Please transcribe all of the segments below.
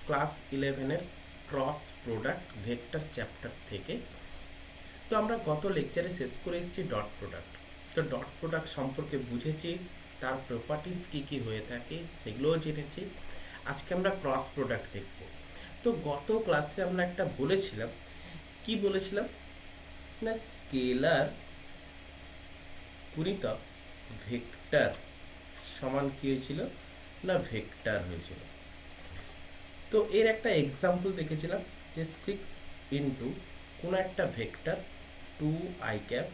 Class 11-এর cross product vector chapter থেকে। তো আমরা গত লেকচারে শেষ করে এসেছি ডট প্রোডাক্ট। তো ডট প্রোডাক্ট সম্পর্কে বুঝেছি, তার প্রপার্টিজ কী কী হয়ে থাকে সেগুলোও জেনেছি। আজকে আমরা ক্রস প্রোডাক্ট দেখব। তো গত ক্লাসে আমরা একটা বলেছিলাম, কি বলেছিলাম না, স্কেলার গুণিতক ভেক্টর সমান কি হয়েছিল না ভেক্টর হয়েছিল। তো এর একটা এক্সাম্পল দেখেছিলাম যে 6 ইন্টু কোনো একটা vector 2i cap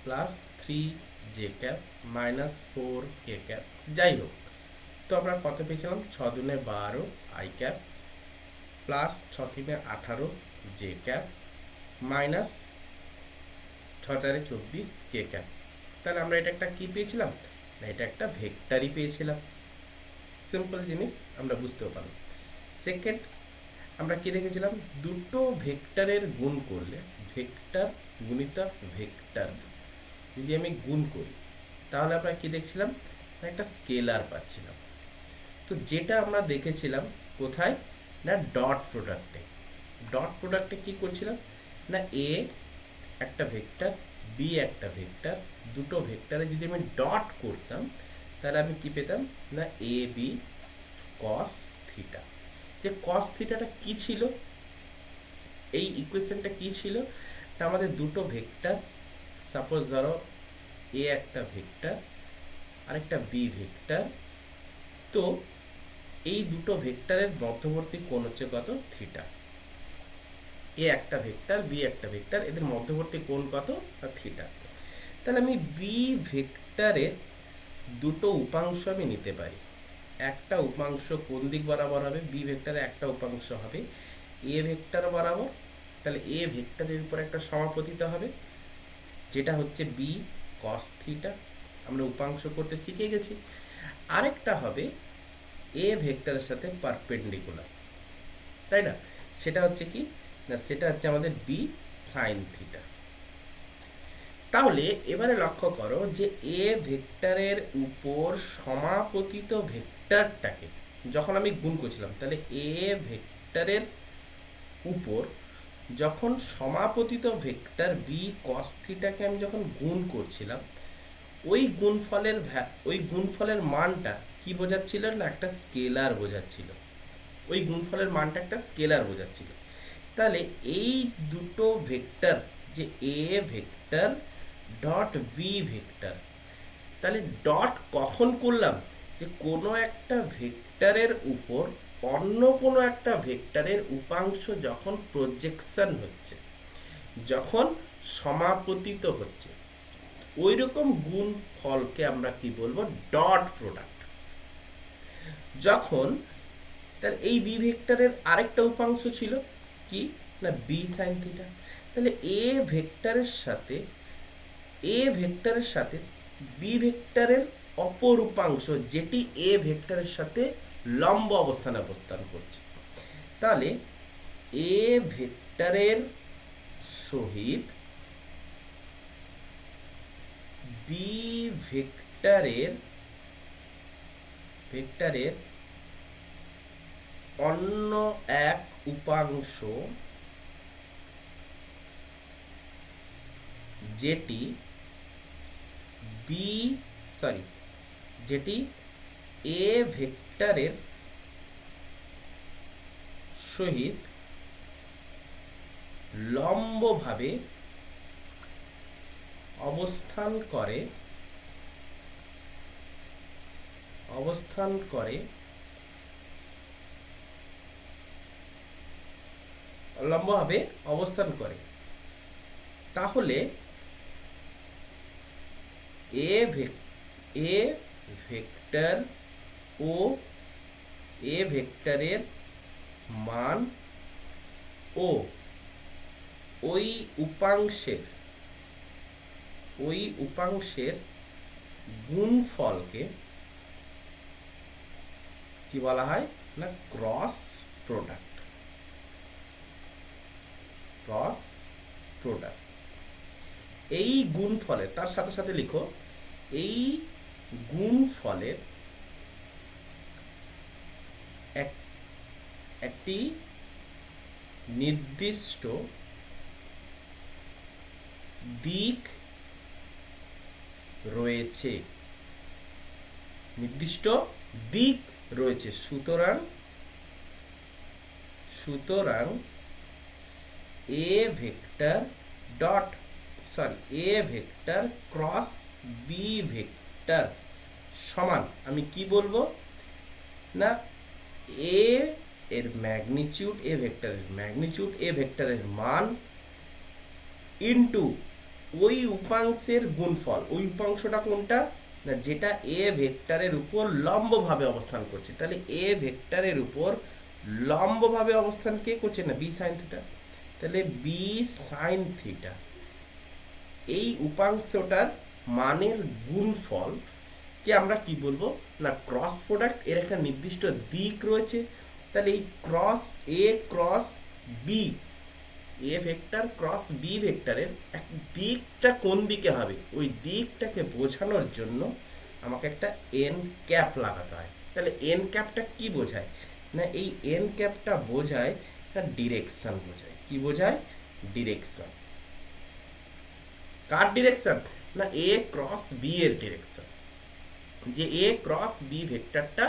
plus 3j cap minus 4k cap, যাই হোক। তো আমরা কত পেয়েছিলাম, 6 দুনে 12 i ক্যাপ প্লাস 6 তিনে 18 j ক্যাপ মাইনাস 6 চারে 24 k ক্যাপ। তাহলে আমরা এটা একটা কি পেয়েছিলাম না, এটা একটা ভেক্টরই পেয়েছিলাম। সিম্পল জিনিস, আমরা বুঝতেও পারলাম। সেকেন্ড, আমরা কি দেখেছিলাম, দুটো ভেক্টরের গুণ করলে, ভেক্টর গুণিতক ভেক্টর যদি আমি গুণ করি তাহলে আমরা কি দেখছিলাম, একটা স্কেলার পাচ্ছিলাম। তো যেটা আমরা দেখেছিলাম কোথায় না, ডট প্রোডাক্টে। ডট প্রোডাক্টে কি করছিলাম না, এ একটা ভেক্টর, বি একটা ভেক্টর, দুটো ভেক্টরে যদি আমি ডট করতাম তাহলে আমি কি পেতাম না, এ বি কস থিটা। যে কস থিটাটা কি ছিল, এই ইকুয়েশনটা কি ছিল, এটা আমাদের দুটো ভেক্টর, সাপোজ ধরো এ একটা ভেক্টর আরেকটা বি ভেক্টর। তো এই দুটো ভেক্টরের মধ্যবর্তী কোণ হচ্ছে কত, থিটা। এ একটা ভেক্টর বি একটা ভেক্টর, এদের মধ্যবর্তী কোণ কত, থিটা। তাহলে আমি বি ভেক্টরের দুটো উপাংশ আমি নিতে পারি। একটা উপাংশ কোন দিক বরাবর হবে, বি ভেক্টরে একটা উপাংশ হবে এ ভেক্টর বরাবর। তাহলে এ ভেক্টরের উপর একটা সমাপতিত হবে, যেটা হচ্ছে বি কস থিটা। আমরা উপাংশ করতে শিখে গেছি। আরেকটা হবে এ ভেক্টরের সাথে পারপেন্ডিকুলার, তাই না? সেটা হচ্ছে কি না, সেটা হচ্ছে আমাদের বি সাইন থিটা। তাহলে এবারে লক্ষ্য করো যে এ ভেক্টরের উপর সমাপতিত ভেক্টরটাকে যখন আমি গুণ করছিলাম, তাহলে এ ভেক্টরের উপর যখন সমাপতিত ভেক্টর বি কস থিটাকে আমি যখন গুণ করছিলাম, ওই গুণফলের মানটা কি বোঝাচ্ছিল না, একটা স্কেলার বোঝাচ্ছিল। ওই গুণফলের মানটা একটা স্কেলার বোঝাচ্ছিল। তাহলে এই দুটো ভেক্টর, যে a vector dot b vector, তাহলে ডট কখন করলাম, যে কোনো একটা ভেক্টরের উপর অন্য কোনো একটা ভেক্টরের উপাংশ যখন প্রজেকশন হচ্ছে, যখন সমাপতিত হচ্ছে, ওই রকম গুণ ফলকে আমরা কি বলবো, ডট প্রোডাক্ট। যখন তাহলে এই বি ভেক্টরের আরেকটা উপাংশ ছিল কি না, বি সাইন থিটা। তাহলে এ ভেক্টরের সাথে বি ভেক্টরের অপর উপাংশ, যেটি এ ভেক্টরের সাথে লম্ব অবস্থানে অবস্থান করছে, তাহলে এ ভেক্টরের সহিত বি ভেক্টরের অন্য এক উপাংশ, যেটি এ ভেক্টরের সহিত লম্বভাবে অবস্থান করে লম্বভাবে অবস্থান করে, তাহলে এ ভেক্টর ও এ ভেক্টরের মান ও ওই উপাংশের গুণফলকে কি বলা হয় না, ক্রস প্রোডাক্ট। এই গুণফলের, তার সাথে সাথে লিখো, এই গুণফলের একটি নির্দিষ্ট দিক রয়েছে, নির্দিষ্ট দিক রয়েছে। সুতরাং a vector dot a vector cross B vector সমান, আমি কি বলবো না, এ এর ম্যাগনিটিউড, এ ভেক্টরের ম্যাগনিটিউড, এ ভেক্টরের মান ইনটু ওই উপাংশের গুণফল। ওই উপাংশটা কোনটা না, যেটা এ ভেক্টরের উপর লম্বভাবে অবস্থান করছে। তাহলে এ ভেক্টরের উপর লম্বভাবে অবস্থান কে করছে না, বি সাইন থিটা। তাহলে বি সাইন থিটা এই উপাংশটার মানের গুণফল কে আমরা কি বলবো না, ক্রস প্রোডাক্ট। এর একটা নির্দিষ্ট দিক রয়েছে। তাহলে এই cross a cross B, A vector cross b ভেক্টরের এক দিকটা কোন দিকে হবে, ওই দিকটাকে বোঝানোর জন্য আমাকে একটা এন ক্যাপ লাগাতে হয়। তাহলে এন ক্যাপটা কি বোঝায় না, এই এন ক্যাপটা বোঝায় না ডিরেকশন বোঝায়। কি বোঝায়? ডিরেকশন। কার ডিরেকশন না, এ ক্রস বি এর ডিরেকশন, যে এ ক্রস বি ভেক্টরটা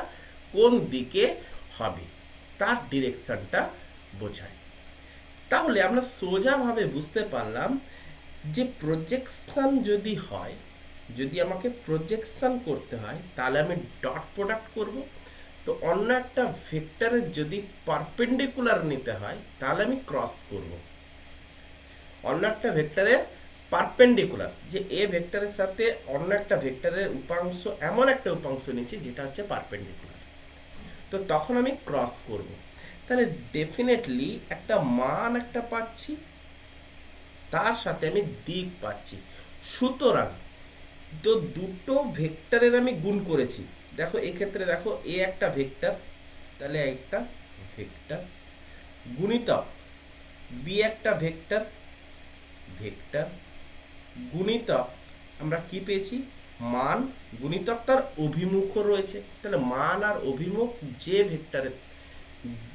কোন দিকে হবে তার ডিরেকশনটা বোঝায়। তাহলে আমরা সোজাভাবে বুঝতে পারলাম যে প্রজেকশন যদি হয়, যদি আমাকে প্রজেকশন করতে হয় তাহলে আমি ডট প্রোডাক্ট করব। তো অন্য একটা ভেক্টরের যদি পারপেন্ডিকুলার নিতে হয় তাহলে আমি ক্রস করব। অন্য একটা ভেক্টরের পারপেন্ডিকুলার, যে এ ভেক্টরের সাথে অন্য একটা ভেক্টরের উপাংশ, এমন একটা উপাংশ নিচ্ছি যেটা হচ্ছে পারপেন্ডিকুলার, তো তখন আমি ক্রস করব। তাহলে ডেফিনেটলি একটা মান একটা পাচ্ছি, তার সাথে আমি দিক পাচ্ছি। সুতরাং তো দুটো ভেক্টরের আমি গুণ করেছি। দেখো এক্ষেত্রে দেখো এ একটা ভেক্টর, তাহলে একটা ভেক্টর গুণিতক বি একটা ভেক্টর, ভেক্টর গুণিতক আমরা কি পেয়েছি, মান, গুণিতক তার অভিমুখও রয়েছে। তাহলে মান আর অভিমুখ যে ভেক্টরের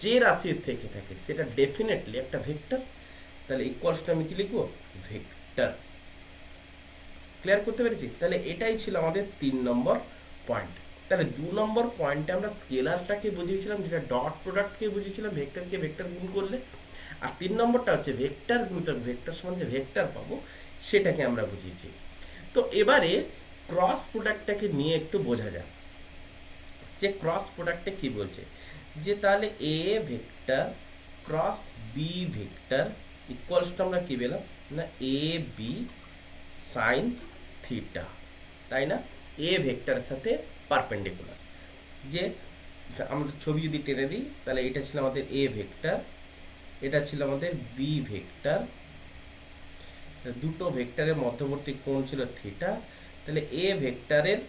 যে রাশির থেকে থাকে সেটা ডেফিনেটলি একটা ভেক্টর। তাহলে ইকুয়ালসটা আমি কি লিখবো, ভেক্টর। ক্লিয়ার করতে পেরেছি? তাহলে এটাই ছিল আমাদের 3 নম্বর পয়েন্ট। তাহলে 2 নম্বর পয়েন্টে আমরা স্কেলারটাকে বুঝিয়েছিলাম, যেটা ডট প্রোডাক্টকে বুঝিয়েছিলাম, ভেক্টরকে ভেক্টর গুণ করলে। আর 3 নম্বরটা হচ্ছে ভেক্টর গুণিতক ভেক্টর সমান যে ভেক্টর পাবো সেটাকে আমরা বুঝিয়েছি। তো এবারে ক্রস প্রোডাক্টটাকে নিয়ে একটু বোঝা যাক যে ক্রস প্রোডাক্টে কি বলছে, যে তাহলে A vector cross B vector ইকুয়ালসটা আমরা কি পেলাম না, এ বি সাইন থিটা, তাই না? এ ভেক্টরের সাথে পারপেন্ডিকুলার। যে আমরা ছবি যদি টেনে দিই তাহলে এটা ছিল আমাদের এ ভেক্টর, এটা ছিল আমাদের বি ভেক্টর, দুটো ভেক্টরের মধ্যবর্তী কোণ ছিল থিটা। তাহলে এ ভেক্টরের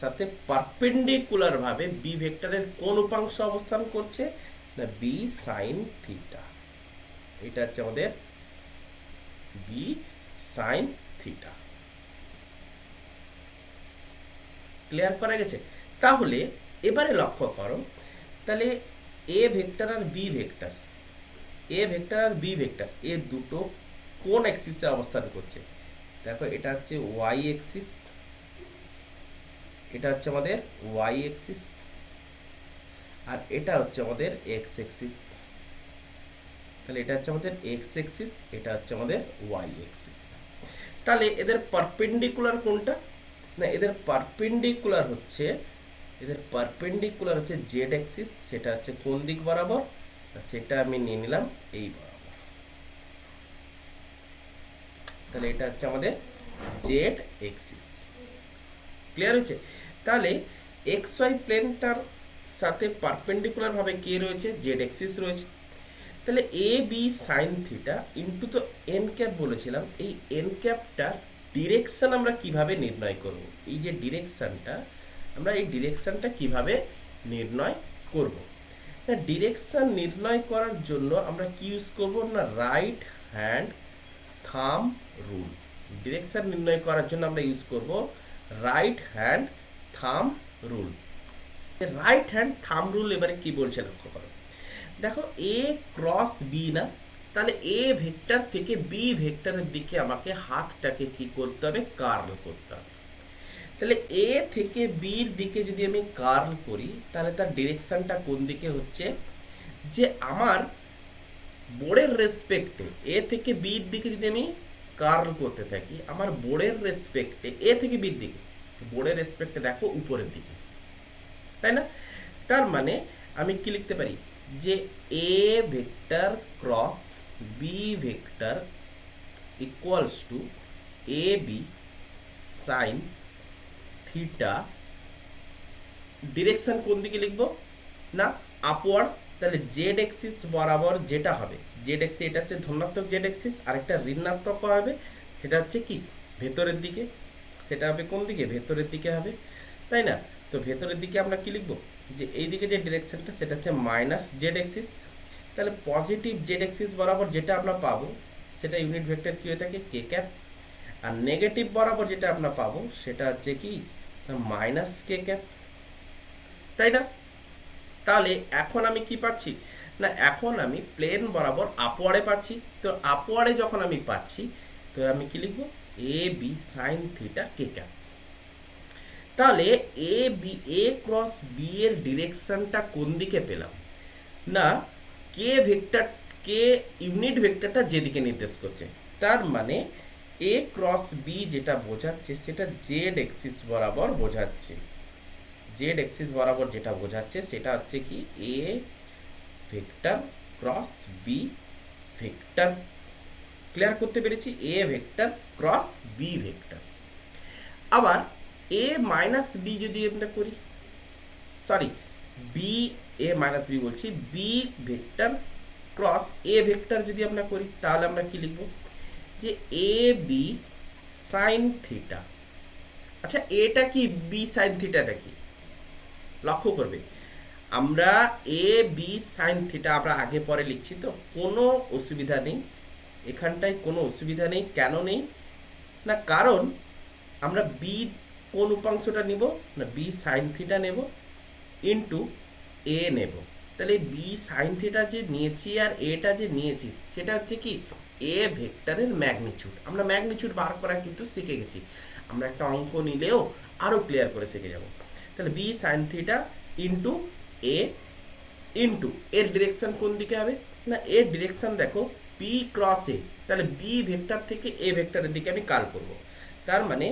সাথে পারপেন্ডিকুলার ভাবে বি ভেক্টরের কোন উপাংশ অবস্থান করছে না, বি সাইন থিটা। এটা হচ্ছে আমাদের বি সাইন থিটা। ক্লিয়ার করা গেছে? তাহলে এবারে লক্ষ্য করো, তাহলে এ ভেক্টর আর বি ভেক্টর, এ ভেক্টর আর বি ভেক্টর এ দুটো কোন অ্যাক্সিসে অবস্থান করছে? দেখো এটা হচ্ছে ওয়াই অ্যাক্সিস, এটা হচ্ছে আমাদের ওয়াই অ্যাক্সিস, আর এটা হচ্ছে আমাদের এক্স অ্যাক্সিস। তাহলে এটা হচ্ছে আমাদের এক্স অ্যাক্সিস, এটা হচ্ছে আমাদের ওয়াই অ্যাক্সিস। তাহলে এদের পারপেন্ডিকুলার কোনটা না, এদের পারপেন্ডিকুলার হচ্ছে জেড অ্যাক্সিস। সেটা হচ্ছে কোন দিক বরাবর, সেটা আমি নিয়ে নিলাম এই বরাবর। তাহলে এটা হচ্ছে আমাদের জেড অ্যাক্সিস। ক্লিয়ার হচ্ছে? তাহলে এক্স ওয়াই প্লেনটার সাথে পারপেন্ডিকুলার ভাবে কে রয়েছে, জেড অ্যাক্সিস রয়েছে। তাহলে A B sine theta into তো এন ক্যাপ বলেছিলাম, এই এন ক্যাপটার ডিরেকশন আমরা কিভাবে নির্ণয় করব? এই যে ডিরেকশনটা, আমরা এই ডিরেকশনটা কিভাবে নির্ণয় করব? ডিরেকশন নির্ণয় করার জন্য আমরা কি ইউজ করব না, রাইট হ্যান্ড থাম রুল। ডিরেকশন নির্ণয় করার জন্য আমরা ইউজ করব রাইট হ্যান্ড থাম রুল। রাইট হ্যান্ড থাম রুল এবারে কি বলছে লক্ষ্য করো। দেখো এ ক্রস বি না, তাহলে এ ভেক্টর থেকে বি ভেক্টরের দিকে আমাকে হাতটাকে কি করতে হবে, কার্ল করতে হবে। তাহলে এ থেকে বির দিকে যদি আমি কার্ল করি তাহলে তার ডিরেকশনটা কোন দিকে হচ্ছে, যে আমার বোর্ডের রেসপেক্টে এ থেকে বির দিকে যদি আমি কার্ল করতে থাকি, আমার বোর্ডের রেসপেক্টে এ থেকে বির দিকে, বোর্ডের রেসপেক্টে দেখো উপরের দিকে, তাই না? তার মানে আমি কি লিখতে পারি, যে a vector cross B vector equals to a B sine theta, direction কোন দিকে লিখবো না, আপওয়ার্ড। তাহলে জেড এক্সিস বরাবর যেটা হবে, জেড এক্সিস এটা হচ্ছে ধনাত্মক জেড এক্সিস, আরেকটা ঋণাত্মক হবে, সেটা হচ্ছে কি ভেতরের দিকে, সেটা হবে কোন দিকে, ভেতরের দিকে হবে, তাই না? তো ভেতরের দিকে আমরা কি লিখবো, যে এই দিকে যে ডিরেকশনটা সেটা হচ্ছে মাইনাস জেড এক্সিস। তাহলে পজিটিভ জেড এক্সিস বরাবর যেটা আমরা পাবো সেটা ইউনিট ভেক্টর কি হয়ে থাকে, কে ক্যাপ। আর নেগেটিভ বরাবর যেটা আমরা পাবো সেটা হচ্ছে কি মাইনাস কে ক্যাপ, তাই না? তাহলে এখন আমি কি পাচ্ছি না, এখন আমি প্লেন বরাবর আপওয়ার্ডে পাচ্ছি। তো আপওয়ার্ডে যখন আমি পাচ্ছি তো আমি কি লিখবো, A B sine theta K cap. তাহলে A B, A cross B এর ডিরেকশনটা কোন দিকে পেলাম না, কে ভেক্টর, কে ইউনিট ভেক্টরটা যেদিকে নির্দেশ করছে, তার মানে এ ক্রস বি যেটা বোঝাচ্ছে সেটা জেড এক্সিস বরাবর বোঝাচ্ছে, জেড এক্সিস বরাবর যেটা বোঝাচ্ছে সেটা হচ্ছে কি এ vector cross B vector. Clear করতে পেরেছি, a vector cross B vector. আবার এ মাইনাস বি যদি আমরা করি, sorry b, a minus b বলছি, বি ভেক্টর ক্রস এ ভেক্টর যদি আমরা করি তাহলে আমরা কি লিখব, যে এ বি সাইন থিটা। আচ্ছা এটা কি, বি সাইন থিটাটা কি, লক্ষ্য করবে আমরা এ বি সাইন থিটা আমরা আগে পরে লিখছি, তো কোনো অসুবিধা নেই এখানটায়, কোনো অসুবিধা নেই। কেন নেই না, কারণ আমরা বি কোন উপাংশটা নিব না, বি সাইন থিটা নেব ইন্টু এ নেব। তাহলে বি সাইন থিটা যে নিয়েছি আর এটা যে নিয়েছি সেটা হচ্ছে কি এ ভেক্টরের ম্যাগনিটিউড। আমরা ম্যাগনিটিউড বার করা কিন্তু শিখে গেছি, আমরা একটা অঙ্ক নিলেও আরও ক্লিয়ার করে শিখে যাব। তাহলে বি সাইন থিটা ইন্টু এ ইন্টু এর ডিরেকশন কোন দিকে হবে না, এর ডিরেকশন দেখো বি ক্রস এ, তাহলে বি ভেক্টর থেকে এ ভেক্টরের দিকে আমি কার্ল করব। তার মানে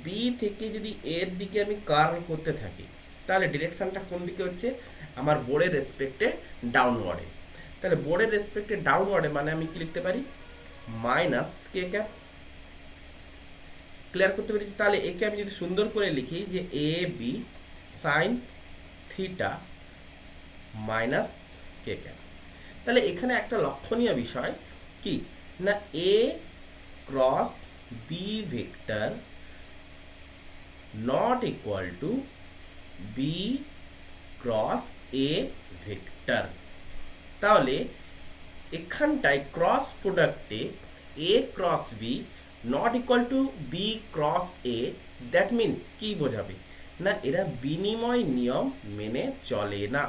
বি থেকে যদি এর দিকে আমি কার্ল করতে থাকি তাহলে ডিরেকশনটা কোন দিকে হচ্ছে, আমার বোর্ডের রেসপেক্টে ডাউনওয়ার্ডে। তাহলে বোর্ডের রেসপেক্টে ডাউনওয়ার্ডে মানে আমি কি লিখতে পারি, মাইনাস কে ক্যাপ। ক্লিয়ার করতে পেরেছি? তাহলে একে আমি যদি সুন্দর করে লিখি যে A B sine theta minus K cap. তাহলে এখানে একটা লক্ষণীয় বিষয় কি না, এ cross B vector not equal to B cross A vector. তাহলে এখানটায় ক্রস প্রোডাক্টে A cross B not equal to B cross A, that means কি বোঝাবে না, এরা বিনিময় নিয়ম মেনে চলে না,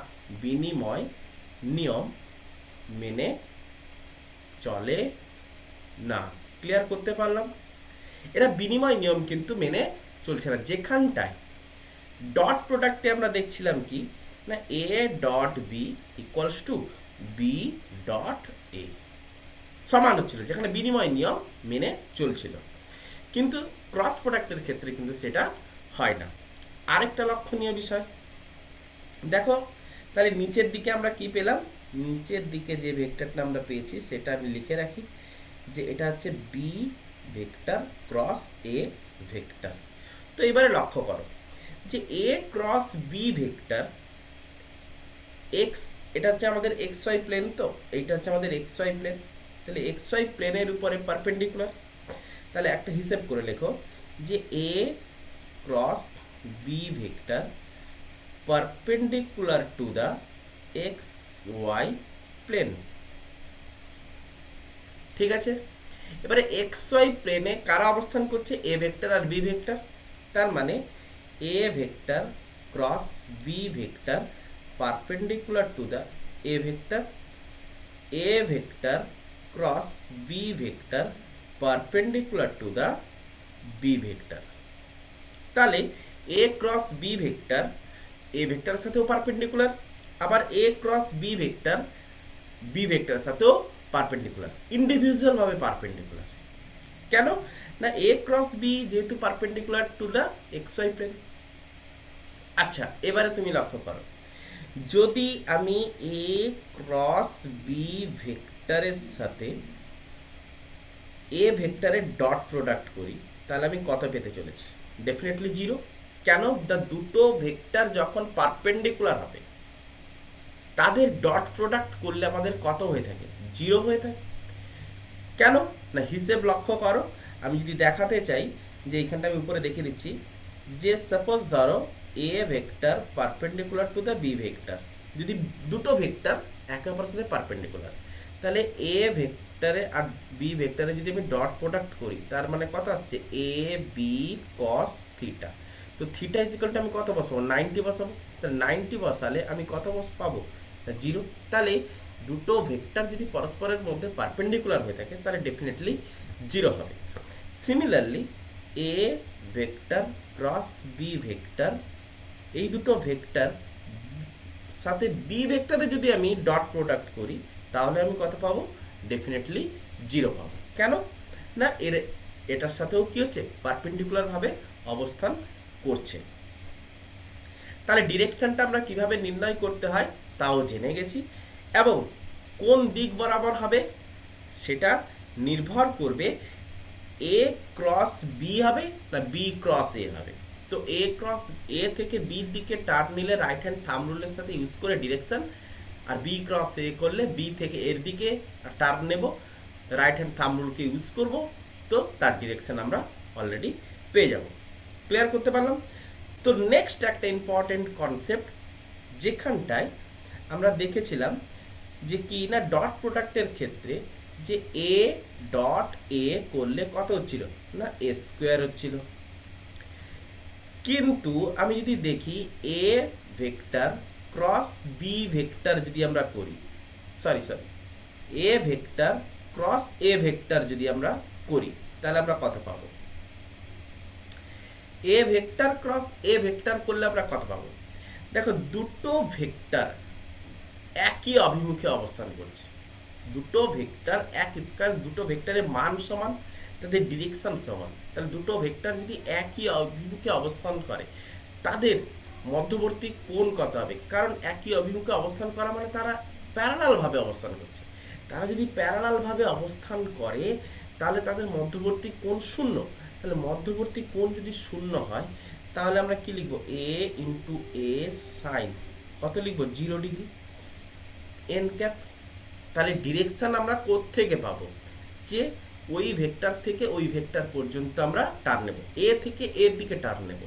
বিনিময় নিয়ম মেনে চলে না। ক্লিয়ার করতে পারলাম? এরা বিনিময় নিয়ম কিন্তু মেনে চলছে না। যেখানটায় ডট প্রোডাক্টে আমরা দেখছিলাম কি না, a dot b equals to b dot a সমান হচ্ছিল, যেখানে বিনিময় নিয়ম মেনে চলছিল। কিন্তু ক্রস প্রোডাক্টের ক্ষেত্রে কিন্তু সেটা হয় না। আরেকটা লক্ষণীয় বিষয় দেখো, তাহলে নিচের দিকে আমরা কি পেলাম, নিচের দিকে যে ভেক্টরটা আমরা পেয়েছি সেটা আমি লিখে রাখি, যে এটা হচ্ছে বি ভেক্টর ক্রস এ ভেক্টর। তো এবারে লক্ষ্য করো যে এ ক্রস বি ভেক্টর এক্স, এটা হচ্ছে আমাদের এক্স ওয়াই প্লেন, তো এইটা হচ্ছে আমাদের এক্স ওয়াই প্লেন। তাহলে এক্স ওয়াই প্লেনের উপরে পারপেন্ডিকুলার। তাহলে একটা হিসেব করে লেখো যে এ cross B vector perpendicular to the x Y plane. ঠিক আছে, এবারে এক্স ওয়াই প্লেনে কারা অবস্থান করছে, এ ভেক্টর আর বি ভেক্টর। তার মানে A vector cross B vector perpendicular to the A vector A vector cross B vector perpendicular to the B vector. তাহলে এ ক্রস বি ভেক্টর এ ভেক্টরের সাথেও পারপেন্ডিকুলার, আবার এ ক্রস বি ভেক্টরের সাথেও perpendicular, individual ভাবে perpendicular. কেন না এ ক্রস বি যেহেতু perpendicular to the x Y plane. আচ্ছা, এবারে তুমি লক্ষ্য করো, যদি আমি এ ক্রস বি ভেক্টরের সাথে এ ভেক্টরের ডট প্রোডাক্ট করি, তাহলে আমি কত পেতে চলেছি? Definitely zero. কেন? দ্য দুটো ভেক্টর যখন পারপেন্ডিকুলার হবে তাদের ডট প্রোডাক্ট করলে আমাদের কত হয়ে থাকে? জিরো হয়ে থাকে। কেন না হিসেব লক্ষ্য করো, আমি যদি দেখাতে চাই যে এইখানটা আমি উপরে দেখিয়ে দিচ্ছি যে সাপোজ ধরো a vector perpendicular to the B vector, যদি দুটো ভেক্টর একে অপরের সাথে পারপেন্ডিকুলার, তাহলে এ ভেক্টরে আর বি ভেক্টরে যদি আমি ডট প্রোডাক্ট করি তার মানে কত আসছে? A B cos theta. তো থিটা ইজিক্যাল টু আমি কত বসাবো? 90 বসাবো। তাহলে 90 বসালে আমি কত পাবো? জিরো। তাহলে দুটো ভেক্টর যদি পরস্পরের মধ্যে পারপেন্ডিকুলার হয়ে থাকে তাহলে ডেফিনেটলি জিরো হবে। Similarly a vector cross B vector, এই দুটো ভেক্টর সাথে বি ভেক্টরে যদি আমি ডট প্রোডাক্ট করি তাহলে আমি কত পাবো? ডেফিনেটলি জিরো পাবো। কেন না এটার সাথেও কি হচ্ছে? পারপেন্ডিকুলার ভাবে অবস্থান করছে। তাহলে ডিরেকশনটা আমরা কিভাবে নির্ণয় করতে হয় তাও জেনে গেছি, এবং কোন দিক বরাবর হবে সেটা নির্ভর করবে এ ক্রস বি হবে না বি ক্রস এ হবে। তো এ ক্রস এ থেকে বি দিকে টার্ন নিলে রাইট হ্যান্ড থাম্ব রুলের সাথে ইউজ করে ডিরেকশন, আর বি ক্রস এ করলে বি থেকে এর দিকে টার্ন নেব, রাইট হ্যান্ড থাম্ব রুলকে ইউজ করব, তো তার ডিরেকশন আমরা অলরেডি পেয়ে যাব। ক্লিয়ার করতে পারলাম? তো নেক্সট একটা ইম্পর্টেন্ট কনসেপ্ট যেখানটায় আমরা দেখেছিলাম যে কি না ডট প্রোডাক্টের ক্ষেত্রে যে এ ডট এ করলে কত হচ্ছিল? না এ স্কোয়ার হচ্ছিল। কিন্তু আমি যদি দেখি A vector cross B vector যদি আমরা করি, sorry A vector cross A vector যদি আমরা করি তাহলে আমরা কত পাবো? A vector cross A vector করলে আমরা কত পাবো? দেখো, দুটো ভেক্টর একই অভিমুখে অবস্থান করছে, দুটো ভেক্টর দুটো ভেক্টরের মান সমান, তাদের ডিরেকশন সমান। তাহলে দুটো ভেক্টর যদি একই অভিমুখে অবস্থান করে তাদের মধ্যবর্তী কোণ কত হবে? কারণ একই অভিমুখে অবস্থান করা মানে তারা প্যারালাল ভাবে অবস্থান করছে। তারা যদি প্যারালাল ভাবে অবস্থান করে তাহলে তাদের মধ্যবর্তী কোণ শূন্য। তাহলে মধ্যবর্তী কোণ যদি শূন্য হয় তাহলে আমরা কি লিখবো? এ ইন্টু এ সাইন কত লিখবো? 0 ডিগ্রি এন ক্যাপ। তাহলে ডিরেকশন আমরা কোত্থেকে পাবো? যে ওই ভেক্টর থেকে ওই ভেক্টর পর্যন্ত আমরা টার্ন নেব, এ থেকে এর দিকে টার্ন নেব।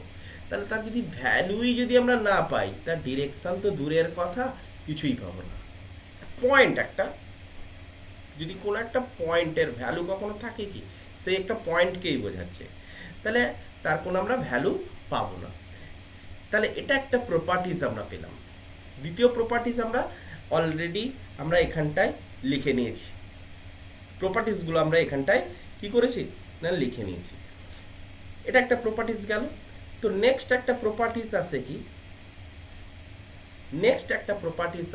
তাহলে তার যদি ভ্যালুই যদি আমরা না পাই, তার ডিরেকশন তো দূরের কথা, কিছুই পাবো না। পয়েন্ট একটা, যদি কোনো একটা পয়েন্টের ভ্যালু কখনো থাকে কি, সেই একটা পয়েন্টকেই বোঝাচ্ছে, তাহলে তার কোনো আমরা ভ্যালু পাবো না। তাহলে এটা একটা প্রপার্টিজ আমরা পেলাম। দ্বিতীয় প্রপার্টিজ আমরা অলরেডি আমরা এখানটায় লিখে নিয়েছি, প্রপার্টিজগুলো আমরা এখানটায় কি করেছি না লিখে নিয়েছি। এটা একটা প্রপার্টিজ গেল। তো নেক্সট একটা প্রপার্টিজ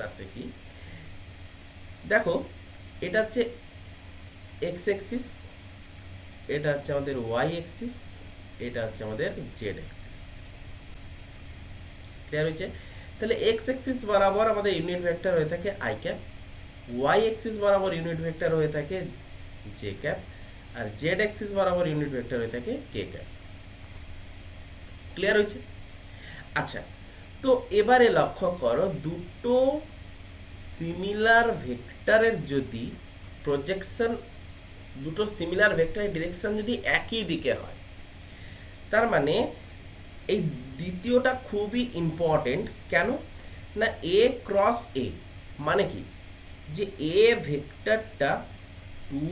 আছে কি, দেখো, এটা হচ্ছে এক্স অ্যাক্সিস, এটা হচ্ছে আমাদের ওয়াই অ্যাক্সিস, এটা হচ্ছে আমাদের জেড অ্যাক্সিস। ক্লিয়ার হয়েছে? তাহলে এক্স অ্যাক্সিস বরাবর আমাদের ইউনিট ভেক্টর হয়ে থাকে আই ক্যাপ, ওয়াই অ্যাক্সিস বরাবর ইউনিট ভেক্টর হয়ে থাকে জে ক্যাপ, আর জেড অ্যাক্সিস বরাবর ইউনিট ভেক্টর হয়ে থাকে কে ক্যাপ। ক্লিয়ার হয়েছে? আচ্ছা, তো এবারে লক্ষ্য করো, দুটো সিমিলার ভেক্টরের যদি প্রজেকশন, দুটো সিমিলার ভেক্টরের ডিরেকশন যদি একই দিকে হয়, তার মানে এই দ্বিতীয়টা খুবই ইম্পর্টেন্ট। কেন না এ ক্রস এ মানে কি, যে এ ভেক্টরটা 2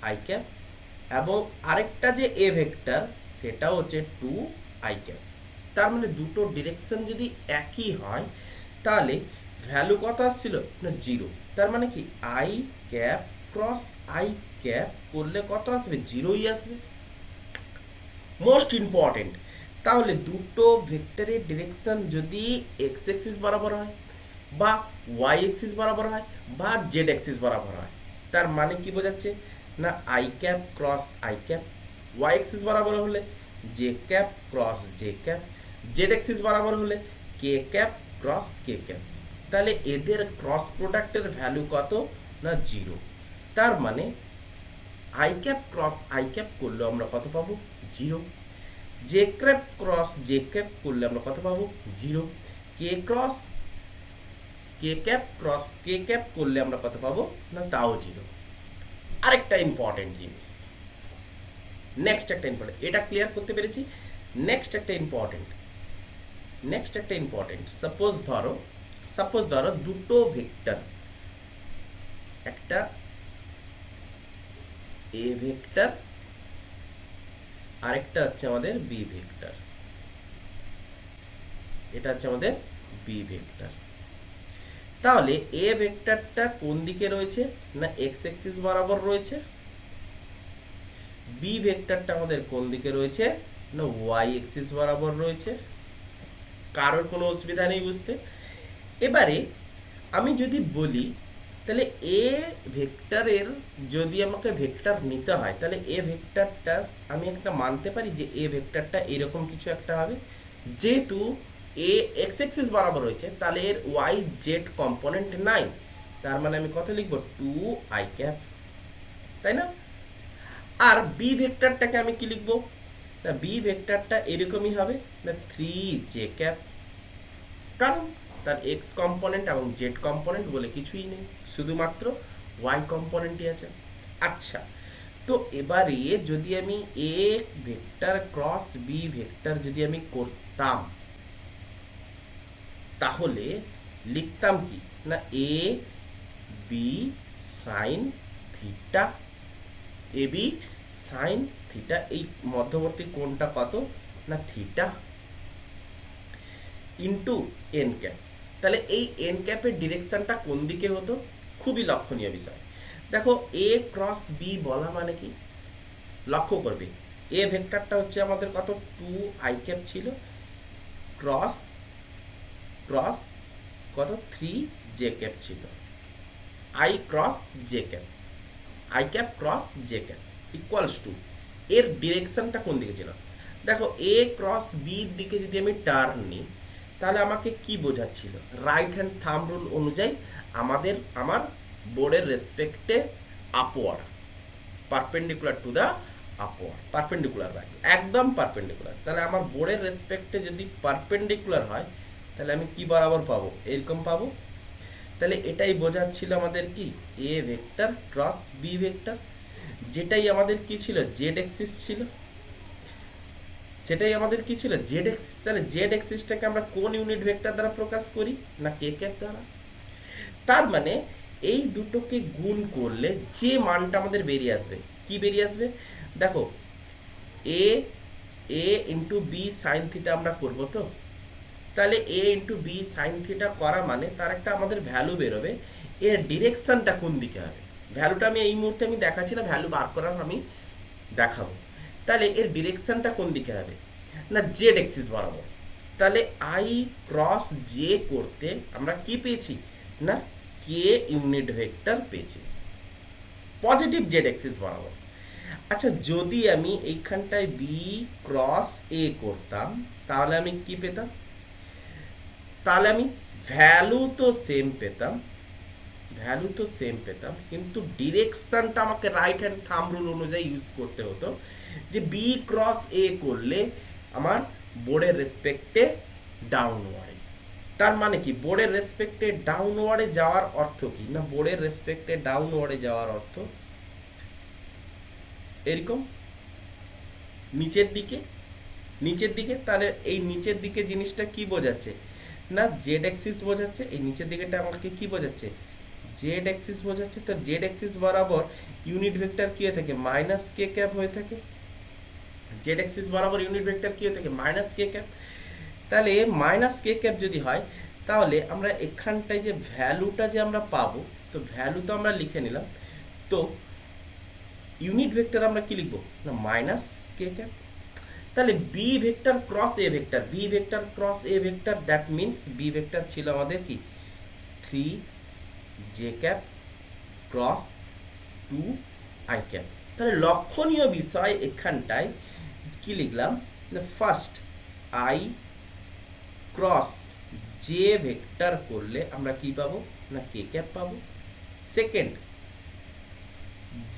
আই ক্যাপ এবং আরেকটা যে এ ভেক্টর সেটাও হচ্ছে 2 আই ক্যাপ। তার মানে দুটো ডিরেকশন যদি একই হয় তাহলে ভ্যালু কত আসছিল না 0, তার মানে কি I cap cross I cap করলে কত আসবে 0ই আসবে। মোস্ট ইম্পর্টেন্ট, তাহলে দুটো ভেক্টরের ডিরেকশন যদি এক্স অ্যাক্সিস বরাবর হয় বা ওয়াই অ্যাক্সিস বরাবর হয় বা জেড অ্যাক্সিস বরাবর হয়, তার মানে কি বোঝাচ্ছে না I cap cross I cap, Y axis বরাবর হলে J cap cross J cap, Z axis বরাবর হলে K cap cross K cap. তাহলে এদের ক্রস প্রোডাক্টের ভ্যালু কত না 0, তার মানে I cap cross I cap করলে আমরা কত পাবো 0, J cap cross J cap করলে আমরা কত পাবো 0, K cross K cap cross K cap করলে আমরা কত পাবো না তাও 0। আরেকটা ইম্পর্টেন্ট জিনিস, নেক্সট একটা ইম্পর্টেন্ট, এটা ক্লিয়ার করতে পেরেছি। নেক্সট একটা ইম্পর্টেন্ট সাপোজ ধরো দুটো ভেক্টর, একটা এ ভেক্টর আরেকটা হচ্ছে আমাদের বি ভেক্টর, এটা হচ্ছে আমাদের বি ভেক্টর। তাহলে এ ভেক্টরটা কোন দিকে রয়েছে না এক্স অ্যাক্সিস বরাবর রয়েছে, বি ভেক্টরটা আমাদের কোন দিকে রয়েছে না ওয়াই অ্যাক্সিস বরাবর রয়েছে। কারোর কোনো অসুবিধা নেই বুঝতে। এবারে আমি যদি বলি তাহলে এ ভেক্টরের যদি আমাকে ভেক্টর নিতে হয়, তাহলে এ ভেক্টরটা আমি একটা মানতে পারি যে এ ভেক্টরটা এরকম কিছু একটা হবে, যেহেতু এ এক্স অ্যাক্সিস বরাবর রয়েছে তাহলে এর ওয়াই জেড কম্পোনেন্ট নাই, তার মানে আমি কত লিখবো 2 আই ক্যাপ, তাই না। আর বি ভেক্টরটাকে আমি কি লিখবো না বি ভেক্টরটা এরকমই হবে না 3 জে ক্যাপ, কারণ তার এক্স কম্পোনেন্ট এবং জেড কম্পোনেন্ট বলে কিছুই নেই, শুধুমাত্র ওয়াই কম্পোনেন্টই আছে। আচ্ছা, তো এবারে যদি আমি A vector cross B vector যদি আমি করতাম, তাহলে লিখতাম কি না A B sine theta, A B sine theta, এই মধ্যবর্তী কোণটা কত না থিটা, ইন্টু এন ক্যাপ। তাহলে এই এন ক্যাপের ডিরেকশনটা কোন দিকে হতো, খুবই লক্ষণীয় বিষয়। দেখো এ ক্রস বি বলা মানে কি, লক্ষ্য করবে এ ভেক্টরটা হচ্ছে আমাদের কত 2 আই ক্যাপ ছিল, ক্রস ক্রস কত 3 জে ক্যাপ ছিল, I cross J cap, I cap cross J cap equals to এর ডিরেকশনটা কোন দিকে ছিল। দেখো এ ক্রস বির দিকে যদি আমি টার্ন নিই, তাহলে আমাকে কি বোঝাচ্ছিল রাইট হ্যান্ড থাম্ব রুল অনুযায়ী আমার বোর্ডের রেসপেক্টে upward, perpendicular to the upward, perpendicular right, একদম পারপেন্ডিকুলার। তাহলে আমার বোর্ডের রেসপেক্টে যদি পারপেন্ডিকুলার হয় তাহলে আমি কি বরাবর পাবো এরকম পাবো। তাহলে এটাই বোঝাচ্ছিল আমাদের কি এ ভেক্টর ক্রস বি ভেক্টর, যেটাই আমাদের কি ছিল জেড অ্যাক্সিস ছিল, সেটাই আমাদের কি ছিল জেড অ্যাক্সিস। তাহলে জেড অ্যাক্সিসটাকে আমরা কোন ইউনিট ভেক্টর দ্বারা প্রকাশ করি না কে ক্যাপ দ্বারা। তার মানে এই দুটোকে গুণ করলে যে মানটা আমাদের বেরিয়ে আসবে, কি বেরিয়ে আসবে দেখো এ এ ইন্টু বি সাইন থিটা আমরা করবো, তো তাহলে এ ইন্টু বি সাইন থিটা করা মানে তার একটা আমাদের ভ্যালু বেরোবে, এর ডিরেকশনটা কোন দিকে হবে। ভ্যালুটা আমি এই মুহূর্তে আমি দেখাচ্ছি না, ভ্যালু বার করার আমি দেখাবো। তাহলে এর ডিরেকশনটা কোন দিকে হবে না জেড অ্যাক্সিস বরাবর। তাহলে আই ক্রস জে করতে আমরা কি পেয়েছি না কে ইউনিট ভেক্টর পেয়েছি পজিটিভ জেড অ্যাক্সিস বরাবর। আচ্ছা, যদি আমি এইখানটায় বি ক্রস এ করতাম তাহলে আমি কি পেতাম, তাহলে আমি ভ্যালু তো সেম পেতাম, কিন্তু ডিরেকশনটা আমাকে রাইট হ্যান্ড থাম্ব রুল অনুযায়ী ইউজ করতে হতো, যে বি ক্রস এ করলে আমার বোর্ডের রেসপেক্টে ডাউনওয়ার্ডে। তার মানে কি বোর্ডের রেসপেক্টে ডাউনওয়ার্ডে যাওয়ার অর্থ কি না বোর্ডের রেসপেক্টে ডাউনওয়ার্ডে যাওয়ার অর্থ এরকম নিচের দিকে। তাহলে এই নিচের দিকে জিনিসটা কি বোঝাচ্ছে না জেড অ্যাক্সিস বোঝাচ্ছে, এই নিচের দিকেটা আমাকে কি বোঝাচ্ছে জেড অ্যাক্সিস বোঝাচ্ছে। তো জেড অ্যাক্সিস বরাবর ইউনিট ভেক্টর কি হয়ে থাকে মাইনাস কে ক্যাপ হয়ে থাকে, জেড অ্যাক্সিস বরাবর ইউনিট ভেক্টর কি হয়ে থাকে মাইনাস কে ক্যাপ। তাহলে মাইনাস কে ক্যাপ যদি হয় তাহলে আমরা এখানটায় যে ভ্যালুটা যে আমরা পাবো, তো ভ্যালু তো আমরা লিখে নিলাম। তো ইউনিট ভেক্টর আমরা কি লিখবো না মাইনাস কে ক্যাপ। তাহলে B vector cross A vector, B vector cross A vector, that means B vector ছিল আমাদের কি 3 J cap cross 2 I cap. তাহলে লক্ষণীয় বিষয় এখানটায় কি লিখলাম, first I cross J vector করলে আমরা কি পাবো না কে ক্যাপ পাবো। সেকেন্ড,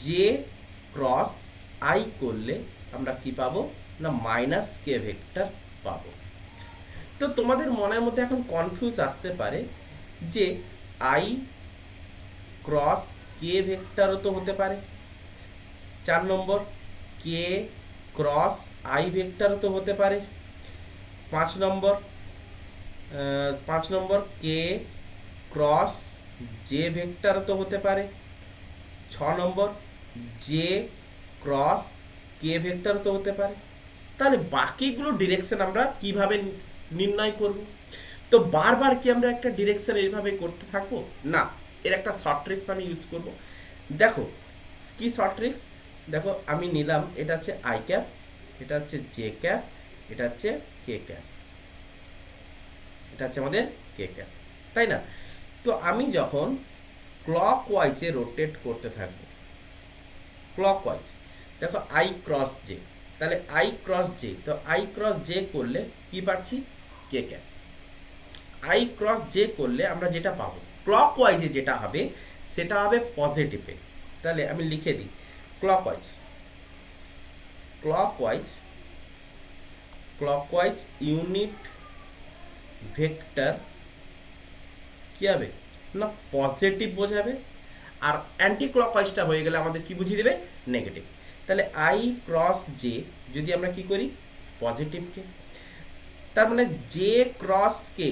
জে ক্রস আই করলে আমরা কি পাবো না মাইনাস কে ভেক্টর পাবো। তো তোমাদের মনের মধ্যে এখন কনফিউজ আসতে পারে যে আই ক্রস কে ভেক্টরও তো হতে পারে, 4 নম্বর কে ক্রস আই ভেক্টরও তো হতে পারে, 5 নম্বর কে ক্রস জে ভেক্টরও তো হতে পারে, 6 নম্বর জে ক্রস কে ভেক্টর তো হতে পারে। তাহলে বাকিগুলো ডিরেকশন আমরা কিভাবে নির্ণয় করব? তো বারবার কি আমরা একটা ডিরেকশন এইভাবে করতে থাকবো না, এর একটা শর্ট ট্রিক্স আমি ইউজ করব। দেখো কি শর্ট ট্রিক্স, দেখো আমি নিলাম, এটা হচ্ছে আই ক্যাপ, এটা হচ্ছে জে ক্যাপ, এটা হচ্ছে কে ক্যাপ, এটা হচ্ছে আমাদের কে ক্যাপ, তাই না? তো আমি যখন ক্লক ওয়াইজে রোটেট করতে থাকবো, ক্লক ওয়াইজ, দেখো আই ক্রস জে, তাহলে আই ক্রস জে, তো আই ক্রস জে করলে কি পাচ্ছি কে ক্যাপ। আই ক্রস জে করলে আমরা যেটা পাবো ক্লক ওয়াইজে যেটা হবে সেটা হবে পজিটিভে। তাহলে আমি লিখে দিই clock wise, clock wise, clock wise unit vector কি হবে না পজিটিভ বোঝাবে, আর অ্যান্টি ক্লকওয়াইজটা হয়ে গেলে আমাদের কি বুঝিয়ে দেবে নেগেটিভ। তাহলে আই ক্রস জে যদি আমরা কি করি পজিটিভকে, তার মানে জে ক্রস কে,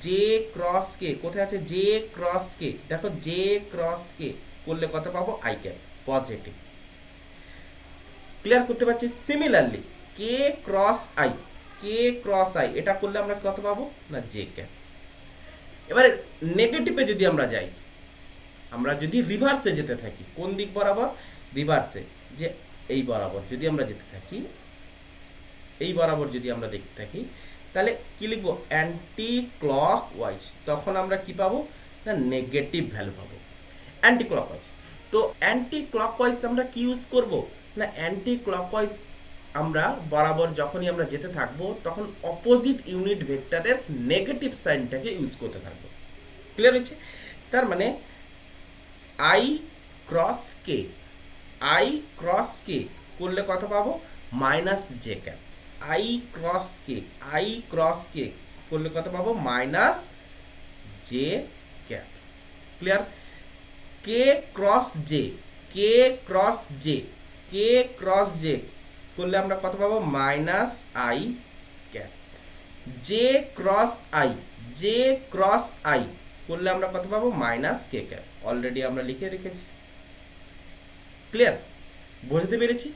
জে ক্রস কে কোথায় আছে, জে ক্রস কে, দেখো জে ক্রস কে করলে কত পাবো আই ক্যাপ পজিটিভ। ক্লিয়ার করতে পারছি? Similarly K cross I, K cross I এটা করলে আমরা কত পাবো না জে ক্যাপ। এবারে নেগেটিভে যদি আমরা যাই, আমরা যদি রিভার্সে যেতে থাকি, কোন দিক বরাবর রিভার্সে, যে এই বরাবর যদি আমরা যেতে থাকি, এই বরাবর যদি আমরা দেখতে থাকি, তাহলে কি লিখবো অ্যান্টি ক্লক ওয়াইজ, তখন আমরা কি পাবো না নেগেটিভ ভ্যালু পাবো অ্যান্টি ক্লক ওয়াইজ। তো অ্যান্টি ক্লক ওয়াইজ আমরা কি ইউজ করব না অ্যান্টি ক্লক ওয়াইজ আমরা বরাবর যখনই আমরা যেতে থাকবো তখন অপোজিট ইউনিট ভেক্টরের নেগেটিভ সাইনটাকে ইউজ করতে থাকবো। ক্লিয়ার হয়েছে? তার মানে I cross K, I cross কে করলে কত পাবো minus J cap, I cross K, I cross কে করলে কত পাবো মাইনাস জে ক্যাপ। ক্লিয়ার? কে ক্রস জে, কে ক্রস জে, কে ক্রস জে করলে আমরা কত পাবো minus I cap. J cross I, J cross I করলে আমরা কত পাবো মাইনাস কে ক্যাপ, অলরেডি আমরা লিখে রেখেছি। ক্লিয়ার? বুঝতে পেরেছি?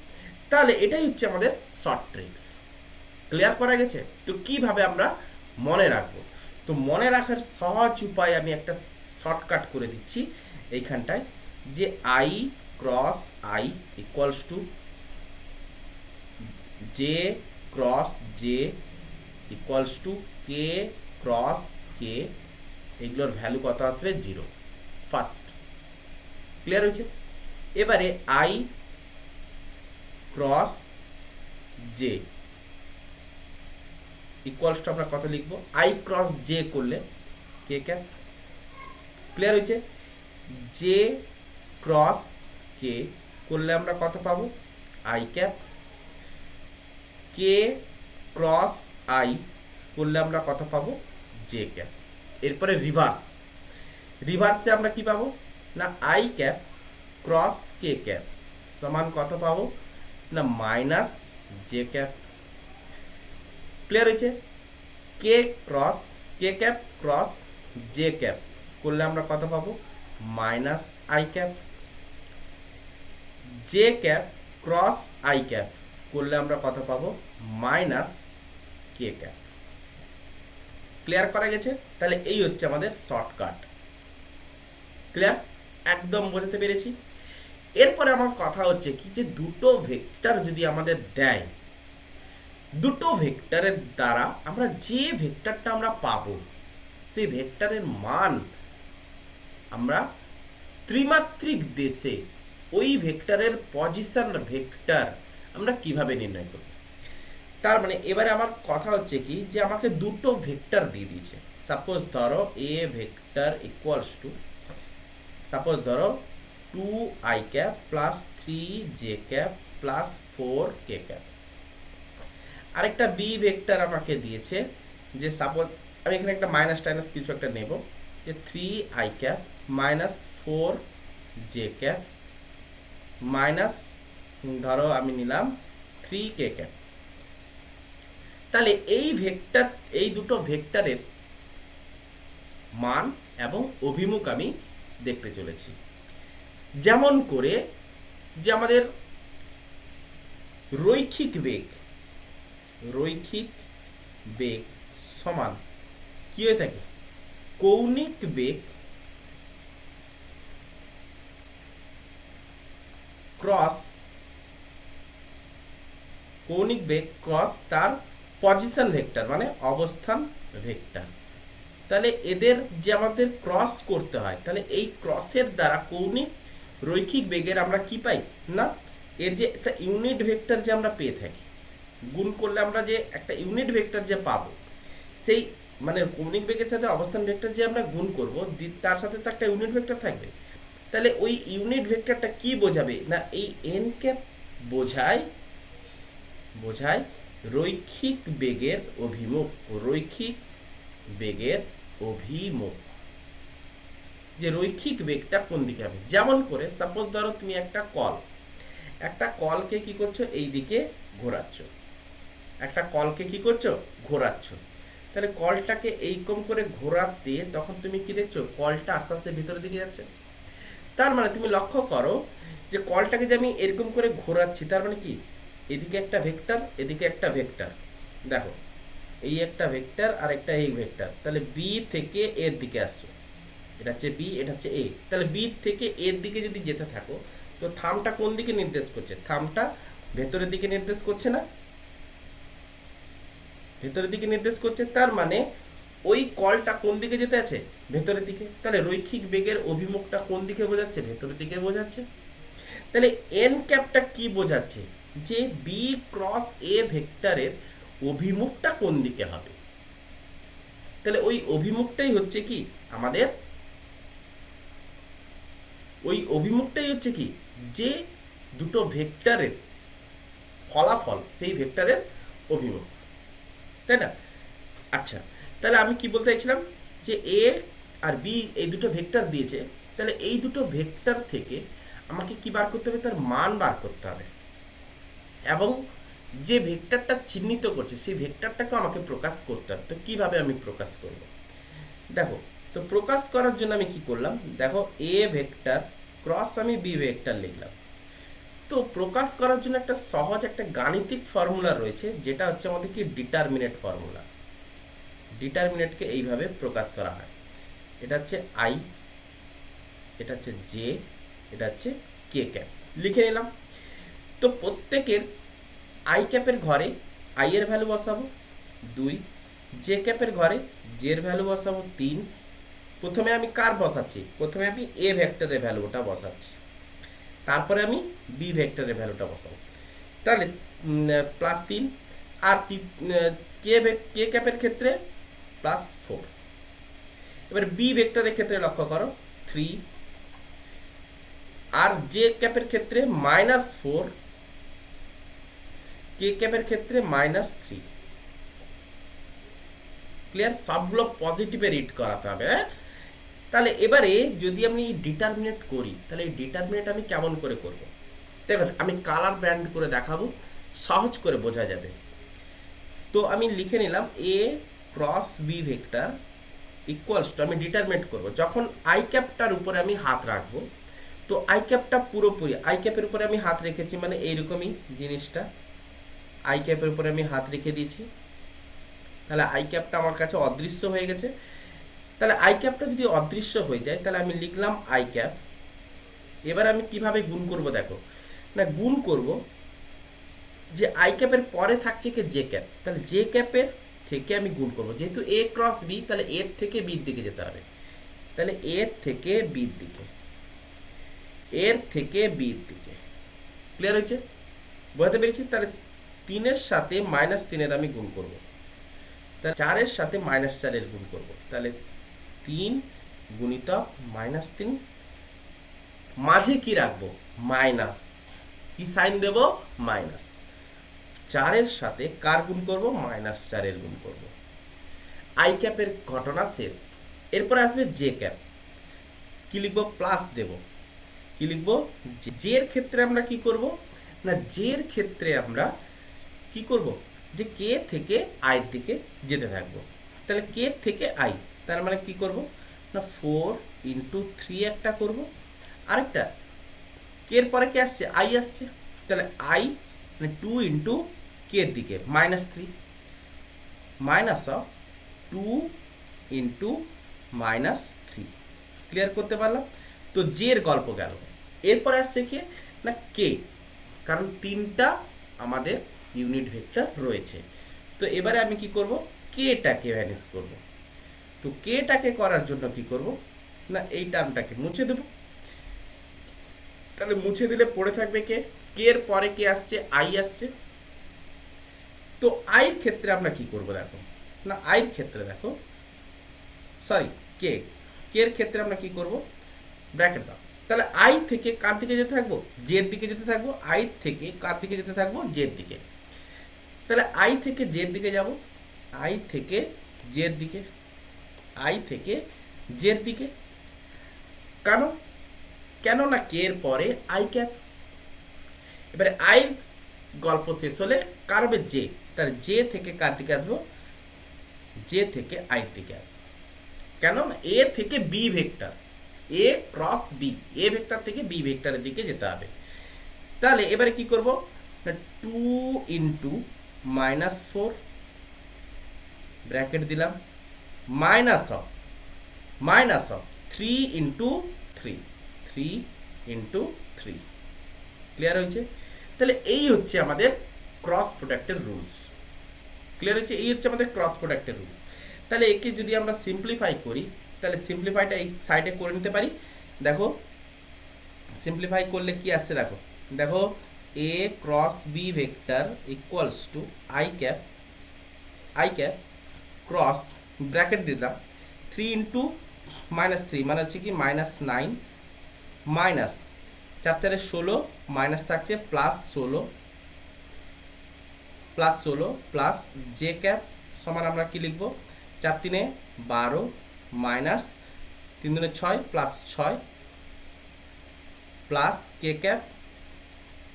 তাহলে এটাই হচ্ছে আমাদের শর্ট ট্রিক্স। ক্লিয়ার করা গেছে? তো কিভাবে আমরা মনে রাখবো, তো মনে রাখার সহজ উপায় আমি একটা শর্টকাট করে দিচ্ছি এইখানটায়, যে I cross I equals to J cross J equals to K cross কে, এগুলোর ভ্যালু কত আসবে 0 ফার্স্ট। ক্লিয়ার হয়েছে? এবারে I cross J equals to আমরা কত লিখবো আই ক্রস জে করলে কে ক্যাপ। ক্লিয়ার হয়েছে? জে ক্রস কে করলে আমরা কত পাবো I cap, K cross I করলে আমরা কত পাবো জে ক্যাপ। এরপরে রিভার্স, রিভার্সে আমরা কি পাবো না I cap cross K cap সমান কত পাবো না মাইনাস জে ক্যাপ। ক্লিয়ার হয়েছে? K cross K cap cross J cap করলে আমরা কত পাবো minus I cap, J cap cross I cap করলে আমরা কত পাবো মাইনাস কে ক্যাপ। ক্লিয়ার করা গেছে? তাহলে এই হচ্ছে আমাদের শর্টকাট। ক্লিয়ার? একদম বোঝাতে পেরেছি। এরপরে আমার কথা হচ্ছে কি, যে দুটো ভেক্টর যদি আমাদের দেয়, দুটো ভেক্টরের দ্বারা আমরা যে ভেক্টরটা আমরা পাবো সেই ভেক্টরের মান আমরা ত্রিমাত্রিক দেশে ওই ভেক্টরের পজিশন ভেক্টর আমরা কিভাবে নির্ণয় করব। তার মানে এবারে আমার কথা হচ্ছে কি, যে আমাকে দুটো ভেক্টর দিয়ে দিয়েছে। সাপোজ ধরো a vector equals two, suppose ধরো 2i cap plus 3j cap plus 4k cap. আরেকটা বি ভেক্টর আমাকে দিয়েছে, যে সাপোজ আমি এখানে একটা মাইনাস টাইনাস কিছু একটা নেব, যে 3i cap minus 4j cap minus ধরো আমি নিলাম 3k ক্যাপ। তাহলে এই ভেক্টর, এই দুটো ভেক্টরের মান এবং অভিমুখ আমি দেখতে চলেছি। যেমন করে যে আমাদের রৈখিক বেগ সমান কি হয়ে থাকে, কৌণিক বেগ ক্রস তার পজিশন ভেক্টর মানে অবস্থান ভেক্টর। তাহলে এদের যে আমাদের ক্রস করতে হয়, তাহলে এই ক্রসের দ্বারা কৌণিক রৈখিক বেগের আমরা কি পাই না, এর যে একটা ইউনিট ভেক্টর যে আমরা পেয়ে থাকি, গুণ করলে আমরা যে একটা ইউনিট ভেক্টর যে পাবো, সেই মানে কৌণিক বেগের সাথে অবস্থান ভেক্টর যে আমরা গুণ করব, তার সাথে তো একটা ইউনিট ভেক্টর থাকবে। তাহলে ওই ইউনিট ভেক্টরটা কি বোঝাবে না, এই এন ক্যাপ বোঝায় রৈখিক বেগের অভিমুখ, যে রৈখিক বেগটা কোন দিকে হবে। যেমন করে সাপোজ ধরো তুমি একটা কলকে কি করছো, এই দিকে ঘোরাচ্ছ, তাহলে কলটাকে এইরকম করে ঘোরাতে তখন তুমি কি দেখছো, কলটা আস্তে আস্তে ভিতরের দিকে যাচ্ছে। তার মানে তুমি লক্ষ্য করো যে কলটাকে যে আমি এরকম করে ঘোরাচ্ছি, তার মানে কি, এদিকে একটা ভেক্টর, এদিকে একটা ভেক্টর, দেখো এই একটা ভেক্টর আর একটা এই ভেক্টর, তাহলে বি থেকে এর দিকে আসছো, এটা হচ্ছে বি, এটা হচ্ছে এ। তাহলে বি থেকে এর দিকে যদি যেতে থাকো, তো থামটা কোন দিকে নির্দেশ করছে, থামটা ভেতরের দিকে নির্দেশ করছে না, ভেতরের দিকে নির্দেশ করছে। তার মানে ওই কলটা কোন দিকে যেতে আছে, ভেতরের দিকে। তাহলে রৈখিক বেগের অভিমুখটা কোন দিকে বোঝাচ্ছে, ভেতরের দিকে বোঝাচ্ছে। তাহলে এন ক্যাপটা কি বোঝাচ্ছে, যে বি ক্রস এ ভেক্টরের অভিমুখটা কোন দিকে হবে। তাহলে ওই অভিমুখটাই হচ্ছে কি আমাদের, যে দুটো ভেক্টরের ফলাফল সেই ভেক্টরের অভিমুখ, তাই না? আচ্ছা, তাহলে আমি কি বলতে চাইছিলাম, যে এ আর বি এই দুটো ভেক্টর দিয়েছে, তাহলে এই দুটো ভেক্টর থেকে আমাকে কি বার করতে হবে, তার মান বার করতে হবে, এবং যে ভেক্টরটা চিহ্নিত করছে সেই ভেক্টরটাকে আমাকে প্রকাশ করতে হবে। তো কিভাবে আমি প্রকাশ করব, দেখো, তো প্রকাশ করার জন্য আমি কি করলাম, দেখো এ ভেক্টর ক্রস আমি বি ভেক্টর লিখলাম। তো প্রকাশ করার জন্য একটা সহজ একটা গাণিতিক ফর্মুলা রয়েছে, যেটা হচ্ছে আমাদের কি ডিটারমিনেট ফর্মুলা। ডিটারমিনেটকে এইভাবে প্রকাশ করা হয়, এটা হচ্ছে আই, এটা হচ্ছে জে, এটা হচ্ছে কে ক্যাপ, লিখে নিলাম। তো প্রত্যেকের আই ক্যাপের ঘরে আই এর ভ্যালু বসাবো 2, জে ক্যাপের ঘরে জে এর ভ্যালু বসাবো 3। প্রথমে আমি কার বসাচ্ছি, প্রথমে আমি এ ভেক্টরের ভ্যালুটা বসাচ্ছি, তারপরে আমি বি ভেক্টরের ভ্যালুটা বসাবো। তাহলে +3, আর কে ক্যাপের ক্ষেত্রে +4। এবার বি ভেক্টরের ক্ষেত্রে লক্ষ্য করো 3, আর জে ক্যাপের ক্ষেত্রে -4, কে ক্যাপের ক্ষেত্রে -3। ক্লিয়ার? সবগুলো পজিটিভে রিড করাতে হবে। তাহলে এবারে যদি আমি ডিটারমিনেট করি, তাহলে এই ডিটারমিনেট আমি কেমন করে করব, দেখুন আমি কালার ব্যান্ড করে দেখাবো, সহজ করে বোঝা যাবে। তো আমি লিখে নিলাম A cross B vector equals to, আমি ডিটারমিনেট করব যখন আই ক্যাপটার উপরে আমি হাত রাখবো। তো আই ক্যাপটা পুরোপুরি আই ক্যাপের উপরে আমি হাত রেখেছি, মানে এইরকমই জিনিসটা, আই ক্যাপের উপরে আমি হাত রেখে দিয়েছি। তাহলে আই ক্যাপটা আমার কাছে অদৃশ্য হয়ে গেছে। তাহলে আই ক্যাপটা যদি অদৃশ্য হয়ে যায় তাহলে আমি লিখলাম আই ক্যাপ। এবার আমি কিভাবে গুণ করব দেখো, না গুণ করব যে আই ক্যাপের পরে থাকছে কি জে ক্যাপ, তাহলে জে ক্যাপের থেকে আমি গুণ করব, যেহেতু এ ক্রস বি তাহলে এর থেকে বির দিকে যেতে হবে, তাহলে এর থেকে বির দিকে, এর থেকে বির দিকে। ক্লিয়ার হয়েছে, বোঝাতে পেরেছি? তাহলে 3-এর সাথে -3-এর আমি গুণ করব, তাহলে 4-এর সাথে -4-এর গুণ করব, তাহলে 3 গুণিতক -3, মাঝে কি রাখবো মাইনাস, কি সাইন দেব মাইনাস, 4-এর সাথে কার গুণ করব -4-এর গুণ করব। আই ক্যাপের ঘটনা শেষ। এরপর আসবে জে ক্যাপ, কি লিখবো প্লাস দেব, কি লিখবো জে এর ক্ষেত্রে আমরা কি করব, না জে এর ক্ষেত্রে আমরা কি করব, যে কে থেকে আই এর দিকে যেতে থাকবো, তাহলে কে থেকে আই, তার মানে কি করব না 4 × 3 একটা করব, আরেকটা কে এর পরে কে আসছে আই আসছে, তাহলে আই মানে 2 × কে এর দিকে -3 মাইনাস অফ 2 × -3। ক্লিয়ার করতে পারলাম? তো জে এর গল্প গেল। এরপরে আসছে কি না কে, কারণ 3টা আমাদের ইউনিট ভেক্টর রয়েছে। তো এবারে আমি কি করব, কেটাকে ভ্যানিশ করব। তো কেটাকে করার জন্য কি করব, না এই টার্মটাকে মুছে দেব, তাহলে মুছে দিলে পড়ে থাকবে কে, কে এর পরে কে আসছে আই আসছে। তো আই এর ক্ষেত্রে আমরা কি করব দেখো, না আই এর ক্ষেত্রে দেখো, সরি কে, কে এর ক্ষেত্রে আমরা কি করব, ব্র্যাকেট দাও, তাহলে আই থেকে কার দিকে যেতে থাকবো জের দিকে যেতে থাকবো, আই থেকে কার দিকে যেতে থাকবো জের দিকে, তাহলে আই থেকে জের দিকে যাব, আই থেকে জের দিকে, আই থেকে জের দিকে, কেন, কেন না কে এর পরে আই ক্যাপ। এবারে আই গল্প শেষ হলে কার হবে জে, তাহলে জে থেকে কার দিকে আসবো, জে থেকে আই দিকে আসবো, কেন এ থেকে B vector, A cross B, A vector থেকে বি ভেক্টরের দিকে যেতে হবে। তাহলে এবারে কি করব, 2 × -4 ব্র্যাকেট দিলাম, মাইনাস অফ 3 × 3, 3 × 3। ক্লিয়ার হয়েছে? তাহলে এই হচ্ছে আমাদের ক্রস প্রোডাক্টের রুলস। ক্লিয়ার হয়েছে? এই হচ্ছে আমাদের ক্রস প্রোডাক্টের রুল। তাহলে একে যদি আমরা সিম্পলিফাই করি, তাহলে সিম্পলিফাইটা এই সাইডে করে নিতে পারি। দেখো সিম্পলিফাই করলে কি আসছে দেখো, দেখো A cross B vector equals to I cap cross bracket দিলাম 3 × -3 মানে হচ্ছে কি -9 মাইনাস 4 × 16 মাইনাস থাকছে +16 প্লাস জে ক্যাপ সমান আমরা কি লিখবো 4 × 3 = 12 মাইনাস 3 × 6 +6 প্লাস কে ক্যাপ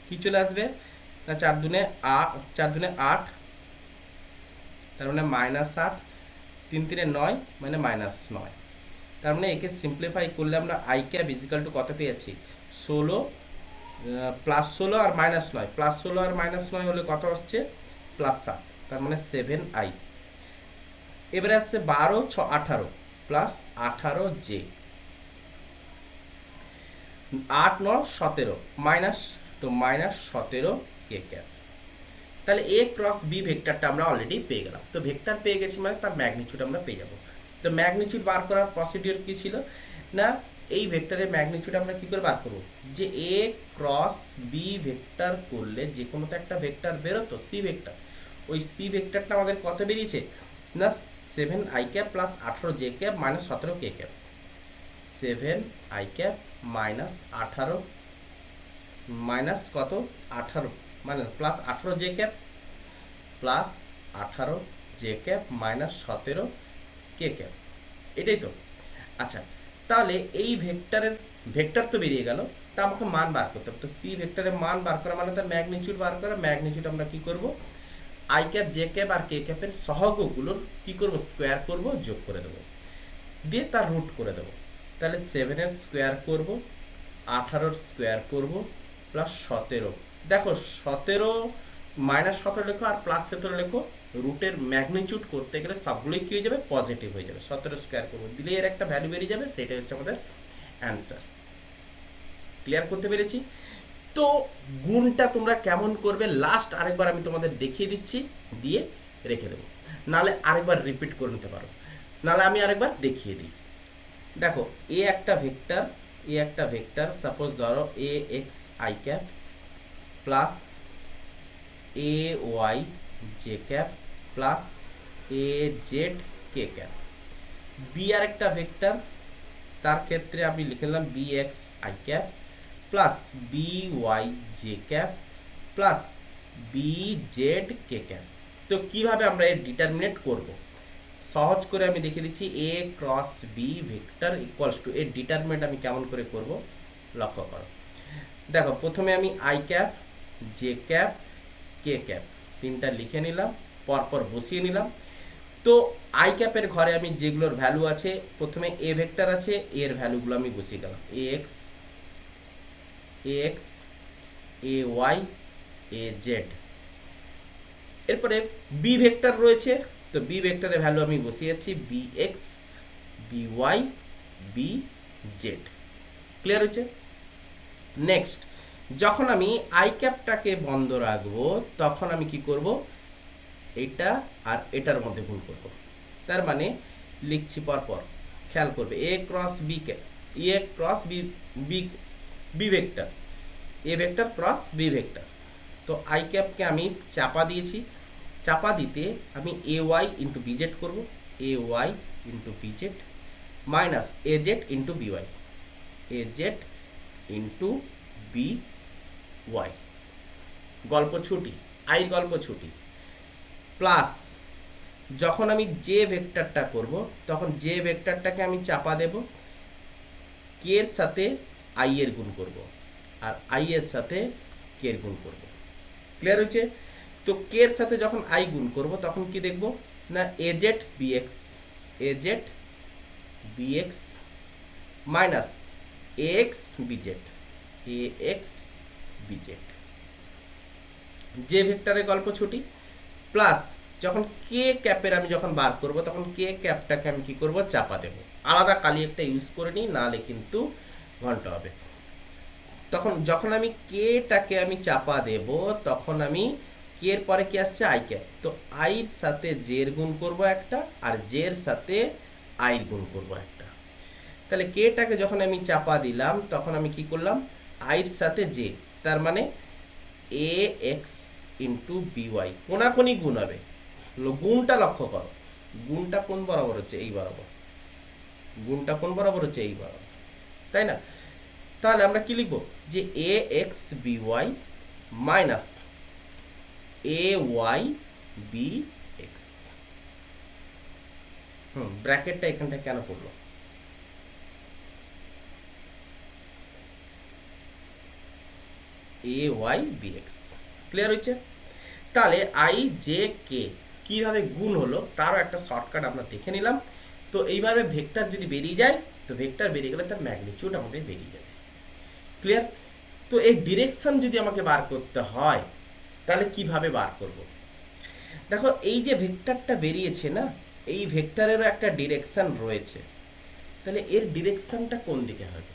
কি চলে আসবে না 4 × 2 = 8 তার মানে -8, 3 × 3 = 9 মানে -9। তার মানে একে সিম্পলিফাই করলে আমরা আই ক্যাপ ইজিক্যাল টু কত পেয়েছি 16 +16 আর -9, +16 আর -9 হলে কত আসছে +7, তার মানে 7i। এবারে আসছে 12 6 18 প্লাস 18 জে, 8 9 17 মাইনাস, তো -17 কে ক্যাপ। তাহলে এ ক্রস বি ভেক্টরটা আমরা অলরেডি পেয়ে গেলাম। তো ভেক্টর পেয়ে গেছি মানে তার ম্যাগনিটিউড আমরা পেয়ে যাব। তো ম্যাগনিটিউড বার করার প্রসিডিওর কি ছিল না, এই ভেক্টরের ম্যাগনিটিউড আমরা কি করে বার করব, যে এ ক্রস বি ভেক্টর করলে যে কোনো তো একটা ভেক্টর বেরোতো সি ভেক্টর, ওই সি ভেক্টরটা আমাদের কত বেরিয়েছে না 7i cap plus 18 J cap minus 17 K cap, 7i cap minus 18 মাইনাস কত 18 মানে plus 18 J cap plus 18 J cap minus 17 K cap, এটাই তো। আচ্ছা তাহলে এই ভেক্টর তো বেরিয়ে গেল, তা আমাকে মান বার করতে হবে। তো সি ভেক্টরের মান বার করা মানে তার ম্যাগনিটিউড বার করা। ম্যাগনিটিউড আমরা কি করব, আই ক্যাপ জে ক্যাপ আর কে ক্যাপের সহগগুলোর কি করব স্কোয়ার করব, যোগ করে দেবো, দিয়ে তার রুট করে দেবো। তাহলে 7-এর স্কোয়ার করব, 18-র স্কোয়ার করব প্লাস 17। দেখো 17 -17 লেখো আর +17 লেখো, রুটের ম্যাগনিটিউড করতে গেলে সবগুলোই কি হয়ে যাবে, পজিটিভ হয়ে যাবে। 17 স্কোয়ার করবো, দিলে এর একটা ভ্যালু বেরিয়ে যাবে, সেটাই হচ্ছে আমাদের অ্যান্সার। ক্লিয়ার করতে পেরেছি? তো গুণটা তোমরা কেমন করবে লাস্ট আরেকবার আমি তোমাদের দেখিয়ে দিচ্ছি, দিয়ে রেখে দেবো, নাহলে আরেকবার রিপিট করে নিতে পারো, নাহলে আমি আরেকবার দেখিয়ে দিই। দেখো এ একটা ভেক্টর সাপোজ ধরো A X I cap plus A Y J cap plus A Z K cap. B আর একটা ভেক্টর, তার ক্ষেত্রে আমি লিখে নিলাম B X I cap plus B Y J cap plus B Z K cap. তো কিভাবে আমরা এর ডিটারমিনেট করব, সহজ করে আমি দেখিয়ে দিচ্ছি। A cross B vector equals to এর ডিটারমিনেট আমি কেমন করে করব লক্ষ্য করো। দেখো প্রথমে আমি I cap J cap K cap তিনটা লিখে নিলাম, পরপর বসিয়ে নিলাম। তো আই ক্যাপের ঘরে আমি যেগুলোর ভ্যালু আছে, প্রথমে এ ভেক্টর আছে, এর ভ্যালুগুলো আমি বসিয়ে গেলাম, A X A Y A Z. এরপরে বি ভেক্টর রয়েছে, তো বি ভেক্টরের ভ্যালু আমি বসিয়েছি B X B Y B Z. Clear হচ্ছে? নেক্সট, যখন আমি আই ক্যাপটাকে বন্ধ রাখবো তখন আমি কি করব, এটা আর এটার মধ্যে গুণ করব। তার মানে লিখছি পরপর, খেয়াল করবে A cross B cap, A cross B B B vector, A vector cross B vector. তো আই ক্যাপকে আমি চাপা দিয়েছি, চাপা দিতে আমি A Y into B Z করবো, A Y into B Z minus A Z into B Y, A Z into B Y, গল্প ছুটি, আই গল্প ছুটি, প্লাস যখন আমি যে ভেক্টরটা করব তখন যে ভেক্টরটাকে আমি চাপা দেব, কে এর সাথে আই এর গুণ করব আর আই এর সাথে কে এর গুণ করব। ক্লিয়ার হয়েছে? তো কে এর সাথে যখন আই গুণ করব তখন কি দেখব না, A Z bx, A Z bx minus A x BZ, A x BZ, যে ভেক্টরের গল্প ছুটি, প্লাস যখন কে ক্যাপের আমি যখন বার করব তখন কে ক্যাপটাকে আমি কি করব, চাপা দেব। আলাদা কালি একটা ইউজ করে নিই, নাহলে কিন্তু ঘন্টা হবে। তখন যখন আমি কেটাকে আমি চাপা দেব তখন আমি কে এর পরে কি আসছে, আই ক্যাপ, তো আইর সাথে জের গুণ করব একটা, আর জের সাথে আই গুণ করব একটা। তাহলে কেটাকে যখন আমি চাপা দিলাম তখন আমি কি করলাম, আইর সাথে জে, তার মানে এ এক্স ইন্টু বিওয়াই, কোনাকুনি গুণ হবে। গুণটা লক্ষ্য করো, গুণটা কোন বরাবর হচ্ছে, এই বরাবর, গুণটা কোন বরাবর হচ্ছে, এই বরাবর, তাই না? তাহলে আমরা কি লিখবো, যে এ x B Y minus A Y B x. ব্র্যাকেটটা এখানটা কেন পড়লো, A Y B x. Clear হয়েছে? তাহলে আই জে কে কিভাবে গুণ হলো তারও একটা শর্টকাট আমরা দেখে নিলাম। তো এইভাবে ভেক্টর যদি বেরিয়ে যায়, তো ভেক্টর বেরিয়ে গেলে তার ম্যাগনিটিউড আমাদের বেরিয়ে যাবে। ক্লিয়ার? তো এই ডিরেকশন যদি আমাকে বার করতে হয় তাহলে কিভাবে বার করব? দেখো এই যে ভেক্টরটা বেরিয়েছে না, এই ভেক্টরেরও একটা ডিরেকশন রয়েছে, তাহলে এর ডিরেকশনটা কোন দিকে হবে,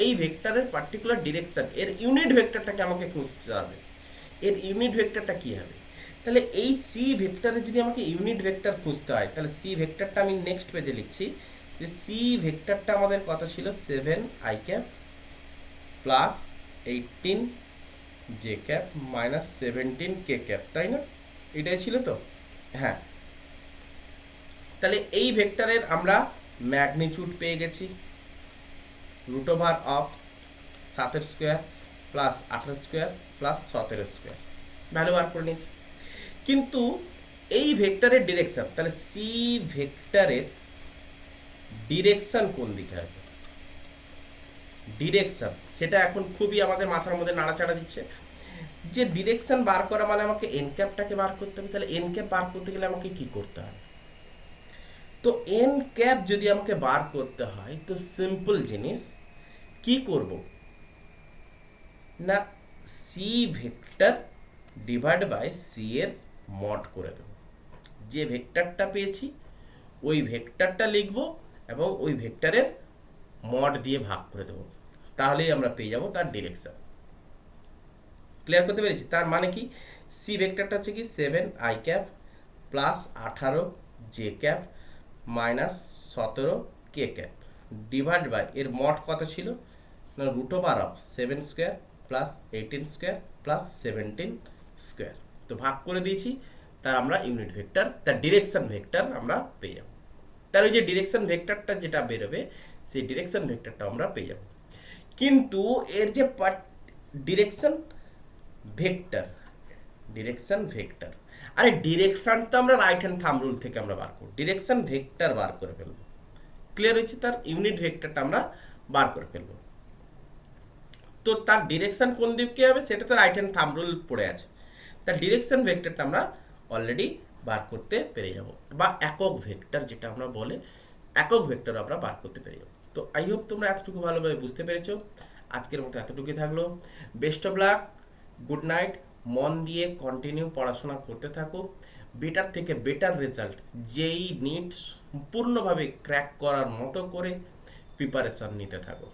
এই ভেক্টরের পার্টিকুলার ডিরেকশন, এর ইউনিট ভেক্টরটাকে আমাকে খুঁজতে হবে, এর ইউনিট ভেক্টরটা কি হবে। তাহলে এই সি ভেক্টরে যদি আমাকে ইউনিট ভেক্টর খুঁজতে হয়, তাহলে সি ভেক্টরটা আমি নেক্সট পেজে লিখছি, যে সি ভেক্টরটা আমাদের কত ছিল, 7 I cap plus 18 J cap minus 17 K cap, তাই না? এটাই ছিল তো, হ্যাঁ। তাহলে এই ভেক্টরের আমরা ম্যাগনিটিউড পেয়ে গেছি, root over of 7 square plus 18 square plus 17 square, value বার করে নিয়েছি। কিন্তু এই ভেক্টরের ডিরেকশন, তাহলে সি ভেক্টরের ডিরেকশন কোন দিকে হবে, ডিরেকশন সেটা এখন খুবই আমাদের মাথার মধ্যে নাড়াচাড়া দিচ্ছে, যে ডিরেকশন বার করা মানে আমাকে এন ক্যাপটাকে বার করতে হবে। তাহলে এন ক্যাপ বার করতে গেলে আমাকে কি করতে হবে, তো এন ক্যাপ যদি আমাকে বার করতে হয় তো সিম্পল জিনিস কি করব না, C vector divide by C এর মড করে দেব। যে ভেক্টরটা পেয়েছি ওই ভেক্টরটা লিখব এবং ওই ভেক্টরের মড দিয়ে ভাগ করে দেব, তাহলেই আমরা পেয়ে যাব তার ডিরেকশন। ক্লিয়ার করতে পেরেছি? তার মানে কি, সি ভেক্টরটা হচ্ছে কি 7i plus 18 J cap minus 17 K cap divide by এর মড কত ছিল না, root over of 7 square plus 18 square plus 17 square. তো ভাগ করে দিয়েছি, তার আমরা ইউনিট ভেক্টর, তার ডিরেকশন ভেক্টর আমরা পেয়ে যাব। তার ওই যে ডিরেকশন ভেক্টরটা যেটা বেরোবে সেই ডিরেকশন ভেক্টরটা আমরা পেয়ে যাব। কিন্তু এর যে ডিরেকশন ভেক্টর, ডিরেকশন ভেক্টর, আরে ডিরেকশন তো আমরা রাইট হ্যান্ড থাম্ব রুল থেকে আমরা বার করব, ডিরেকশন ভেক্টর বার করে ফেলবো। ক্লিয়ার হয়েছে? তার ইউনিট ভেক্টরটা আমরা বার করে ফেলবো। তো তার ডিরেকশন কোন দিকে হবে সেটা তো রাইট হ্যান্ড থাম্ব রুল পড়ে আছে। তার ডিরেকশন ভেক্টরটা আমরা অলরেডি বার করতে পেরে যাব, বা একক ভেক্টর যেটা আমরা বলে, একক ভেক্টর আমরা বার করতে পেরে যাব। তো আই হোপ তোমরা এতটুকু ভালোভাবে বুঝতে পেরেছো। আজকের মতো এতটুকুই থাকলো। Best of luck, good night. মন দিয়ে কন্টিনিউ পড়াশোনা করতে থাকো। বেটার থেকে বেটার রেজাল্ট যেই নিট সম্পূর্ণভাবে ক্র্যাক করার মতো করে প্রিপারেশন নিতে থাকো।